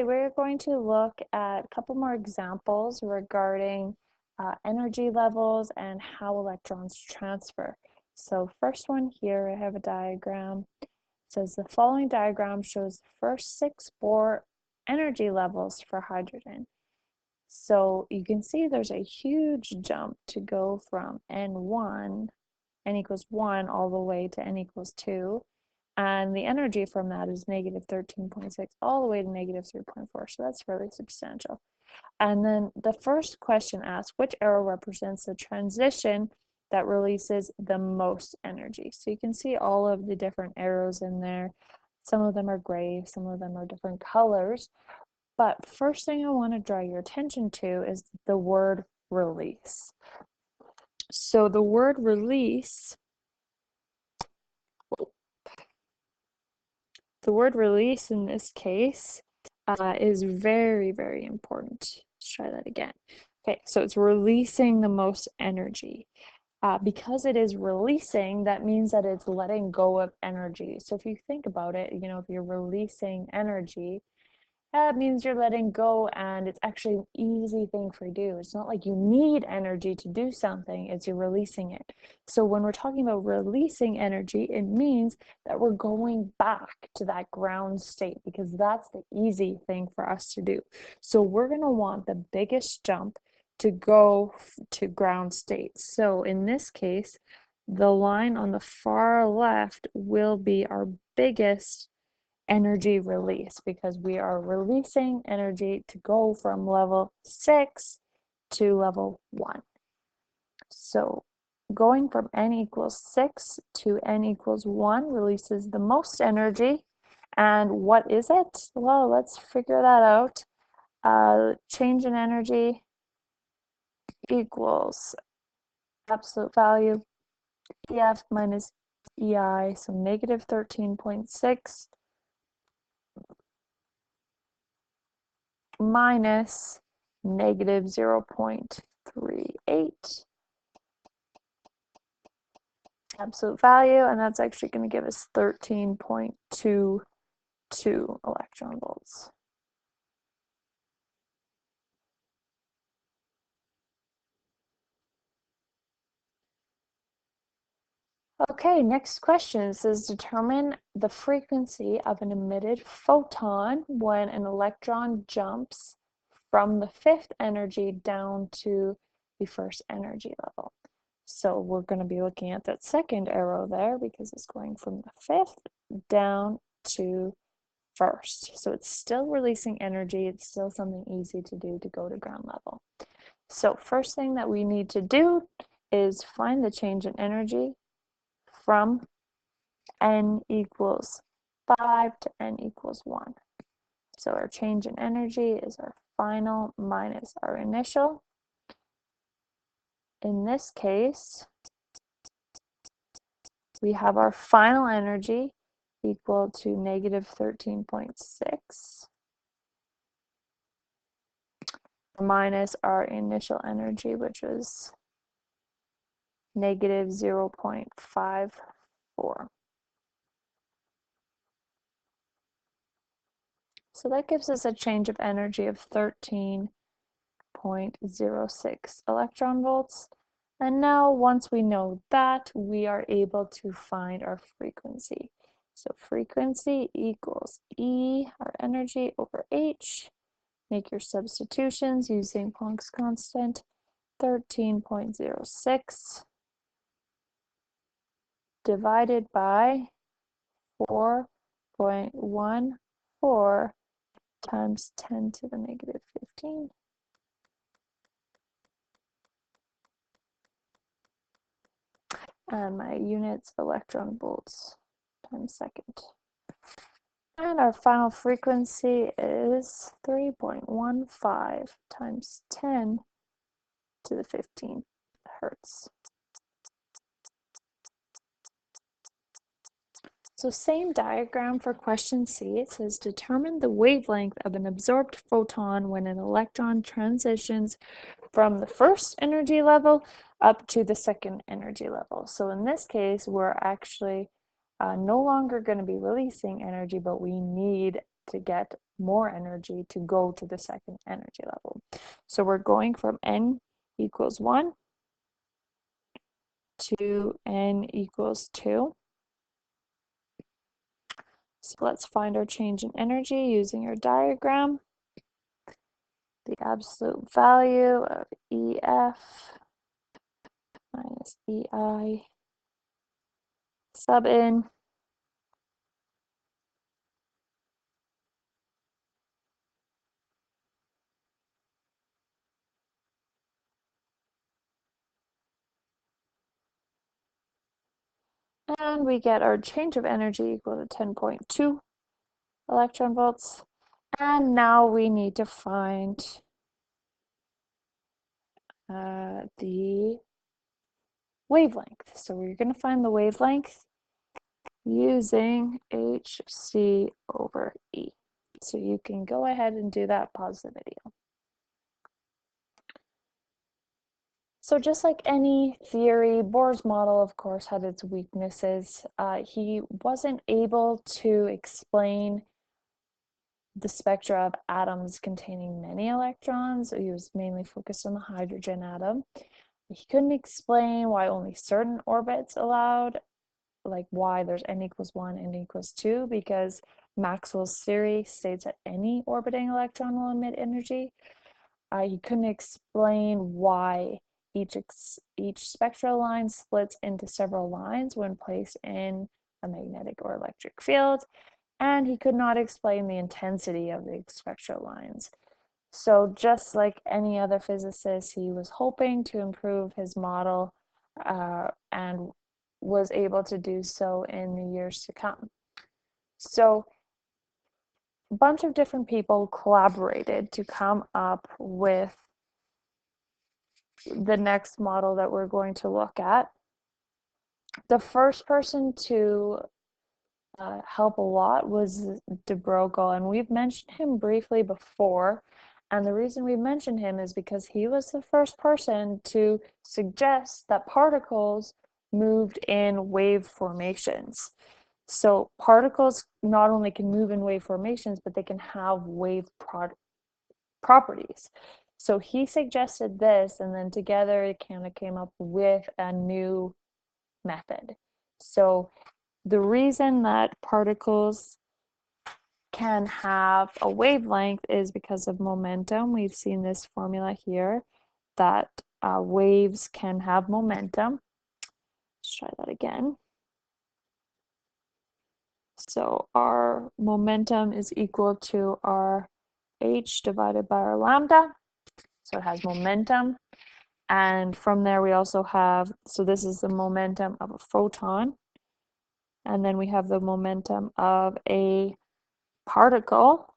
we're going to look at a couple more examples regarding energy levels and how electrons transfer. So first one here, I have a diagram. It says the following diagram shows the first 6 Bohr energy levels for hydrogen. So you can see there's a huge jump to go from n1, n equals 1, all the way to n equals 2. And the energy from that is negative 13.6 all the way to negative 3.4. So that's really substantial. And then the first question asks, which arrow represents the transition that releases the most energy? So you can see all of the different arrows in there. Some of them are gray, some of them are different colors. But first thing I want to draw your attention to is the word release. So the word release, in this case is very, very important. Let's try that again. Okay, so it's releasing the most energy. Because it is releasing, that means that it's letting go of energy. So if you think about it, if you're releasing energy, that means you're letting go, and it's actually an easy thing for you to do. It's not like you need energy to do something, it's you're releasing it. So when we're talking about releasing energy, it means that we're going back to that ground state, because that's the easy thing for us to do. So we're going to want the biggest jump to go to ground state. So in this case, the line on the far left will be our biggest energy release, because we are releasing energy to go from level 6 to level 1. So going from n equals 6 to n equals 1 releases the most energy. And what is it? Well, let's figure that out. Change in energy equals absolute value EF minus EI, so negative 13.6 minus negative 0.38 absolute value, and that's actually going to give us 13.22 electron volts. Okay, next question says determine the frequency of an emitted photon when an electron jumps from the 5th energy down to the 1st energy level. So we're going to be looking at that second arrow there, because it's going from the 5th down to 1st. So it's still releasing energy. It's still something easy to do to go to ground level. So first thing that we need to do is find the change in energy from n equals 5 to n equals 1. So our change in energy is our final minus our initial. In this case, we have our final energy equal to negative 13.6 minus our initial energy, which was negative 0.54. So that gives us a change of energy of 13.06 electron volts. And now once we know that, we are able to find our frequency. So frequency equals E, our energy, over H. Make your substitutions using Planck's constant, 13.06 divided by 4.14 times 10 to the negative 15. And my units, electron volts times second. And our final frequency is 3.15 times 10 to the 15 hertz. So same diagram for question C. It says determine the wavelength of an absorbed photon when an electron transitions from the 1st energy level up to the 2nd energy level. So in this case, we're actually no longer going to be releasing energy, but we need to get more energy to go to the second energy level. So we're going from n equals 1 to n equals 2. So let's find our change in energy using our diagram. The absolute value of EF minus EI sub n and we get our change of energy equal to 10.2 electron volts. And now we need to find the wavelength. So we're going to find the wavelength using HC over E. So you can go ahead and do that, pause the video. So just like any theory, Bohr's model, of course, had its weaknesses. He wasn't able to explain the spectra of atoms containing many electrons. He was mainly focused on the hydrogen atom. He couldn't explain why only certain orbits allowed, like why there's n equals 1, n equals 2, because Maxwell's theory states that any orbiting electron will emit energy. He couldn't explain why each spectral line splits into several lines when placed in a magnetic or electric field, and he could not explain the intensity of the spectral lines. So just like any other physicist, he was hoping to improve his model and was able to do so in the years to come. So a bunch of different people collaborated to come up with the next model that we're going to look at. The first person to help a lot was de Broglie, and we've mentioned him briefly before. And the reason we mentioned him is because he was the first person to suggest that particles moved in wave formations. So particles not only can move in wave formations, but they can have wave properties. So he suggested this, and then together it kind of came up with a new method. So the reason that particles can have a wavelength is because of momentum. We've seen this formula here, that waves can have momentum. Let's try that again. So our momentum is equal to our h divided by our lambda. So it has momentum. And from there we also have, so this is the momentum of a photon. And then we have the momentum of a particle.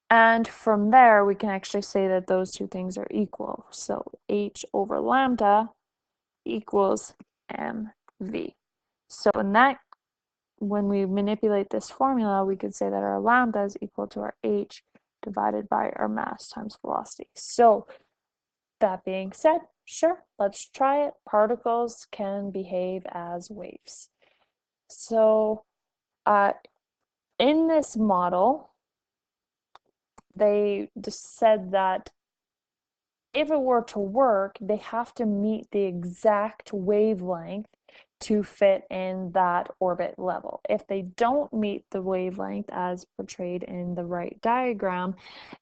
And from there, we can actually say that those two things are equal. So h over lambda equals mv. So in that, when we manipulate this formula, we could say that our lambda is equal to our h divided by our mass times velocity. So that being said, sure, let's try it. Particles can behave as waves. So in this model, they just said that if it were to work, they have to meet the exact wavelength to fit in that orbit level. If they don't meet the wavelength as portrayed in the right diagram,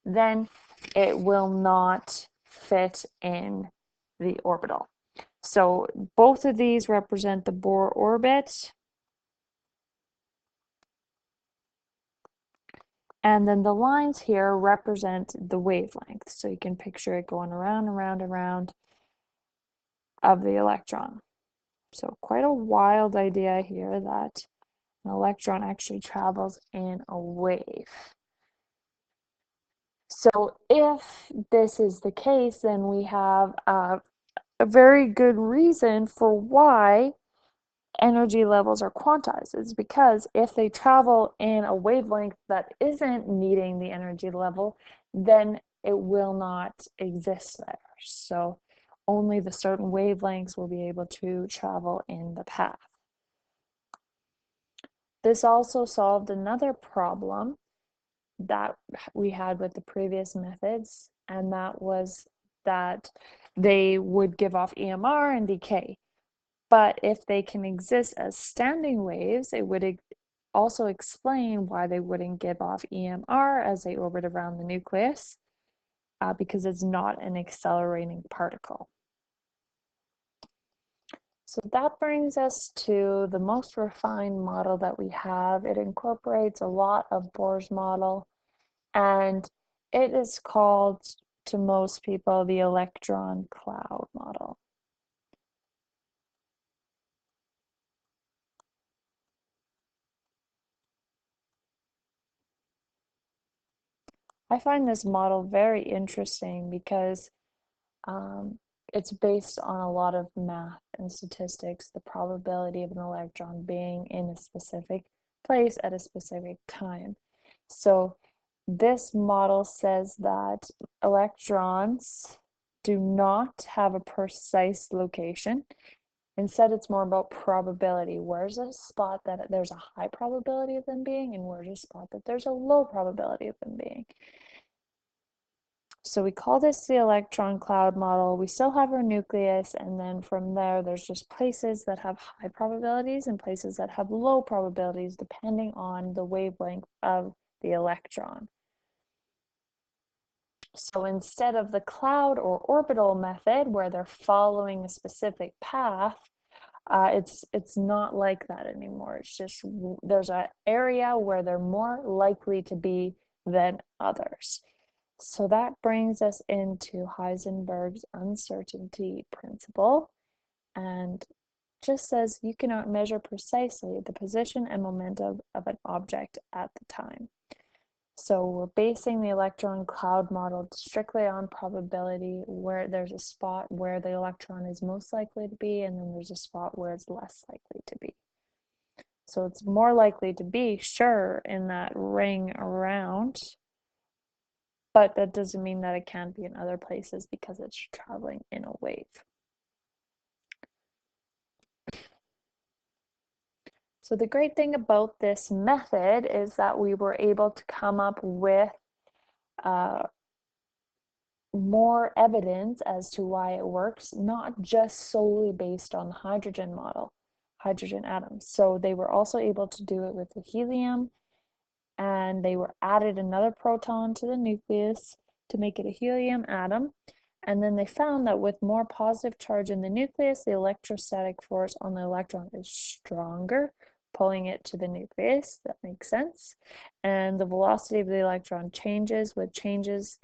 then it will not fit in the orbital. So both of these represent the Bohr orbit. And then the lines here represent the wavelength. So you can picture it going around, around, around of the electron. So quite a wild idea here that an electron actually travels in a wave. So if this is the case, then we have a very good reason for why energy levels are quantized. It's because if they travel in a wavelength that isn't meeting the energy level, then it will not exist there. So only the certain wavelengths will be able to travel in the path. This also solved another problem that we had with the previous methods, and that was that they would give off EMR and decay. But if they can exist as standing waves, it would also explain why they wouldn't give off EMR as they orbit around the nucleus, because it's not an accelerating particle. So that brings us to the most refined model that we have. It incorporates a lot of Bohr's model, and it is called, to most people, the electron cloud model. I find this model very interesting because it's based on a lot of math and statistics, the probability of an electron being in a specific place at a specific time. So this model says that electrons do not have a precise location. Instead, it's more about probability. Where's a spot that there's a high probability of them being, and where's a spot that there's a low probability of them being. So we call this the electron cloud model. We still have our nucleus, and then from there, there's just places that have high probabilities and places that have low probabilities, depending on the wavelength of the electron. So instead of the cloud or orbital method, where they're following a specific path, it's not like that anymore. It's just there's an area where they're more likely to be than others. So that brings us into Heisenberg's uncertainty principle, and just says you cannot measure precisely the position and momentum of an object at the time. So we're basing the electron cloud model strictly on probability, where there's a spot where the electron is most likely to be, and then there's a spot where it's less likely to be. So it's more likely to be, sure, in that ring around, but that doesn't mean that it can't be in other places because it's traveling in a wave. So the great thing about this method is that we were able to come up with more evidence as to why it works, not just solely based on the hydrogen model, hydrogen atoms. So they were also able to do it with the helium, and they were added another proton to the nucleus to make it a helium atom. And then they found that with more positive charge in the nucleus, the electrostatic force on the electron is stronger, pulling it to the nucleus. That makes sense. And the velocity of the electron changes, which changes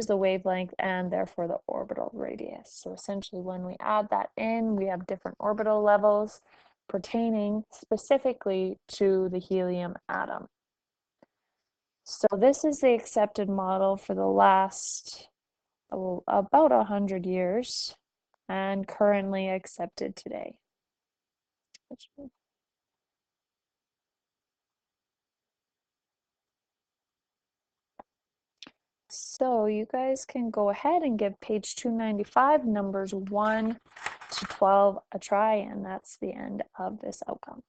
the wavelength and therefore the orbital radius. So essentially, when we add that in, we have different orbital levels pertaining specifically to the helium atom. So this is the accepted model for the last about 100 years and currently accepted today. So you guys can go ahead and give page 295, numbers 1 to 12 a try, and that's the end of this outcome.